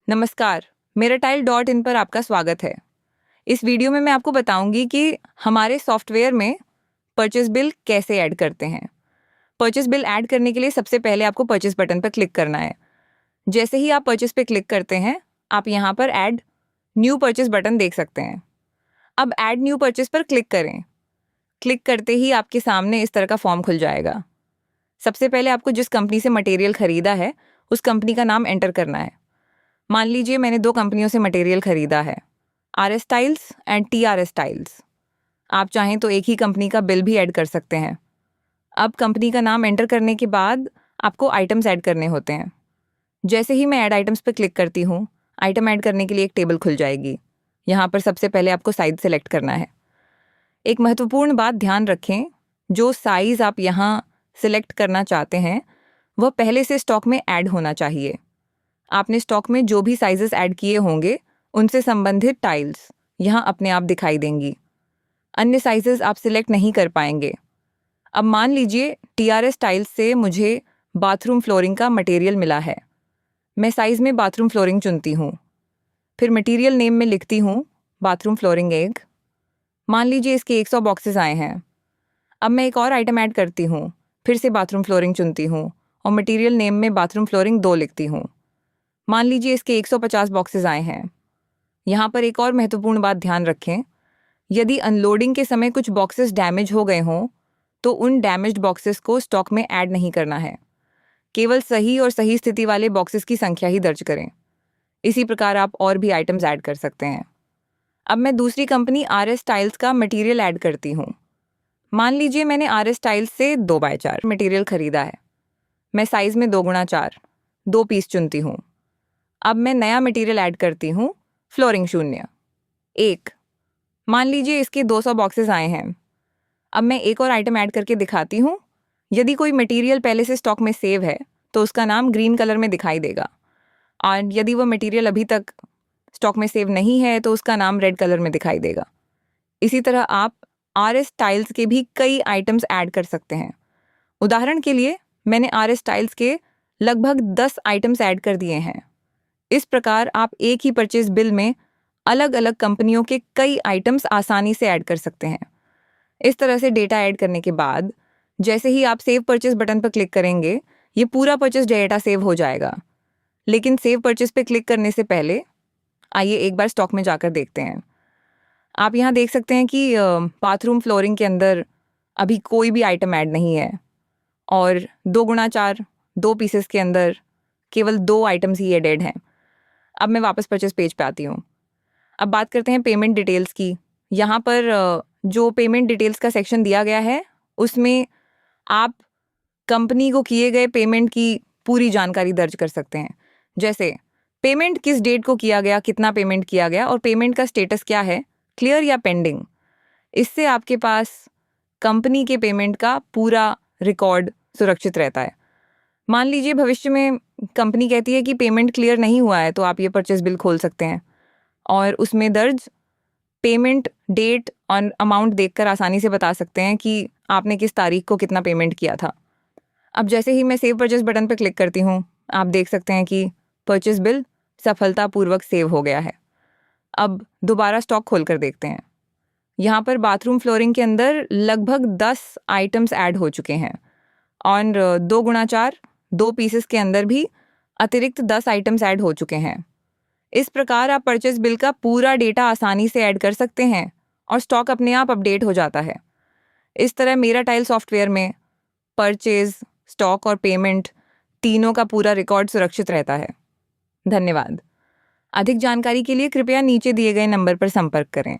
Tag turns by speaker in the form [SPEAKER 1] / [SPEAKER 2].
[SPEAKER 1] नमस्कार, मेरा tile dot in पर आपका स्वागत है। इस वीडियो में मैं आपको बताऊंगी कि हमारे सॉफ्टवेयर में परचेस बिल कैसे ऐड करते हैं। परचेस बिल ऐड करने के लिए सबसे पहले आपको परचेस बटन पर क्लिक करना है। जैसे ही आप परचेस पे क्लिक करते हैं, आप यहाँ पर ऐड न्यू परचेस बटन देख सकते हैं। अब ऐड न्यू परचेस पर क्लिक करें। क्लिक करते ही आपके सामने इस तरह का फॉर्म खुल जाएगा। सबसे पहले आपको जिस कंपनी से मटेरियल खरीदा है, उस कंपनी का नाम एंटर करना है। मान लीजिए मैंने 2 कंपनियों से मटेरियल खरीदा है, RS tiles and TRS tiles. आप चाहें तो एक ही कंपनी का बिल भी ऐड कर सकते हैं। अब कंपनी का नाम एंटर करने के बाद आपको आइटम्स ऐड करने होते हैं। जैसे ही मैं ऐड आइटम्स पर क्लिक करती हूँ, आइटम ऐड करने के लिए एक टेबल खुल जाएगी। यहाँ पर सबसे पहले आपको साइज सेलेक्ट करना है। एक महत्वपूर्ण बात ध्यान रखें, जो साइज़ आप यहाँ सिलेक्ट करना चाहते हैं वह पहले से स्टॉक में ऐड होना चाहिए। आपने स्टॉक में जो भी साइजेस ऐड किए होंगे उनसे संबंधित टाइल्स यहाँ अपने आप दिखाई देंगी। अन्य साइजेस आप सिलेक्ट नहीं कर पाएंगे। अब मान लीजिए TRS टाइल्स से मुझे बाथरूम फ्लोरिंग का मटेरियल मिला है। मैं साइज़ में बाथरूम फ्लोरिंग चुनती हूँ। फिर मटेरियल नेम में लिखती हूँ बाथरूम फ्लोरिंग एग। मान लीजिए इसके 100 बॉक्सेस आए हैं। अब मैं एक और आइटम ऐड करती हूँ। फिर से बाथरूम फ्लोरिंग चुनती हूँ और मटेरियल नेम में बाथरूम फ्लोरिंग 2 लिखती हूँ। मान लीजिए इसके 150 बॉक्सेस आए हैं। यहाँ पर एक और महत्वपूर्ण बात ध्यान रखें, यदि अनलोडिंग के समय कुछ बॉक्सेस डैमेज हो गए हों तो उन डैमेज्ड बॉक्सेस को स्टॉक में ऐड नहीं करना है। केवल सही और सही स्थिति वाले बॉक्सेस की संख्या ही दर्ज करें। इसी प्रकार आप और भी आइटम्स ऐड कर सकते हैं। अब मैं दूसरी कंपनी RS टाइल्स का मटेरियल ऐड करती हूँ। मान लीजिए मैंने RS टाइल्स से 2x4 मटेरियल खरीदा है। मैं साइज़ में 2x4 2 पीस चुनती हूँ। अब मैं नया मटेरियल ऐड करती हूँ, फ्लोरिंग 0 1। मान लीजिए इसके 200 बॉक्सेस आए हैं। अब मैं एक और आइटम ऐड करके दिखाती हूँ। यदि कोई मटेरियल पहले से स्टॉक में सेव है तो उसका नाम ग्रीन कलर में दिखाई देगा, और यदि वह मटेरियल अभी तक स्टॉक में सेव नहीं है तो उसका नाम रेड कलर में दिखाई देगा। इसी तरह आप RS टाइल्स के भी कई आइटम्स ऐड कर सकते हैं। उदाहरण के लिए मैंने RS टाइल्स के लगभग 10 आइटम्स ऐड कर दिए हैं। इस प्रकार आप एक ही परचेज बिल में अलग अलग कंपनियों के कई आइटम्स आसानी से ऐड कर सकते हैं। इस तरह से डेटा ऐड करने के बाद जैसे ही आप सेव परचेज बटन पर क्लिक करेंगे, ये पूरा परचेज डेटा सेव हो जाएगा। लेकिन सेव परचेज पे क्लिक करने से पहले आइए एक बार स्टॉक में जाकर देखते हैं। आप यहाँ देख सकते हैं कि बाथरूम फ्लोरिंग के अंदर अभी कोई भी आइटम ऐड नहीं है और 2x4 2 पीसेस के अंदर केवल 2 आइटम्स ही एडेड हैं। अब मैं वापस परचेस पेज पे आती हूँ। अब बात करते हैं पेमेंट डिटेल्स की। यहाँ पर जो पेमेंट डिटेल्स का सेक्शन दिया गया है उसमें आप कंपनी को किए गए पेमेंट की पूरी जानकारी दर्ज कर सकते हैं, जैसे पेमेंट किस डेट को किया गया, कितना पेमेंट किया गया और पेमेंट का स्टेटस क्या है, क्लियर या पेंडिंग। इससे आपके पास कंपनी के पेमेंट का पूरा रिकॉर्ड सुरक्षित रहता है। मान लीजिए भविष्य में कंपनी कहती है कि पेमेंट क्लियर नहीं हुआ है तो आप ये परचेस बिल खोल सकते हैं और उसमें दर्ज पेमेंट डेट और अमाउंट देखकर आसानी से बता सकते हैं कि आपने किस तारीख को कितना पेमेंट किया था। अब जैसे ही मैं सेव परचेस बटन पर क्लिक करती हूँ, आप देख सकते हैं कि परचेस बिल सफलतापूर्वक सेव हो गया है। अब दोबारा स्टॉक खोलकर देखते हैं। यहाँ पर बाथरूम फ्लोरिंग के अंदर लगभग 10 आइटम्स ऐड हो चुके हैं और 2x4 2 पीसेस के अंदर भी अतिरिक्त 10 आइटम्स ऐड हो चुके हैं। इस प्रकार आप परचेस बिल का पूरा डेटा आसानी से ऐड कर सकते हैं और स्टॉक अपने आप अपडेट हो जाता है। इस तरह मेरा टाइल सॉफ्टवेयर में परचेज, स्टॉक और पेमेंट तीनों का पूरा रिकॉर्ड सुरक्षित रहता है। धन्यवाद। अधिक जानकारी के लिए कृपया नीचे दिए गए नंबर पर संपर्क करें।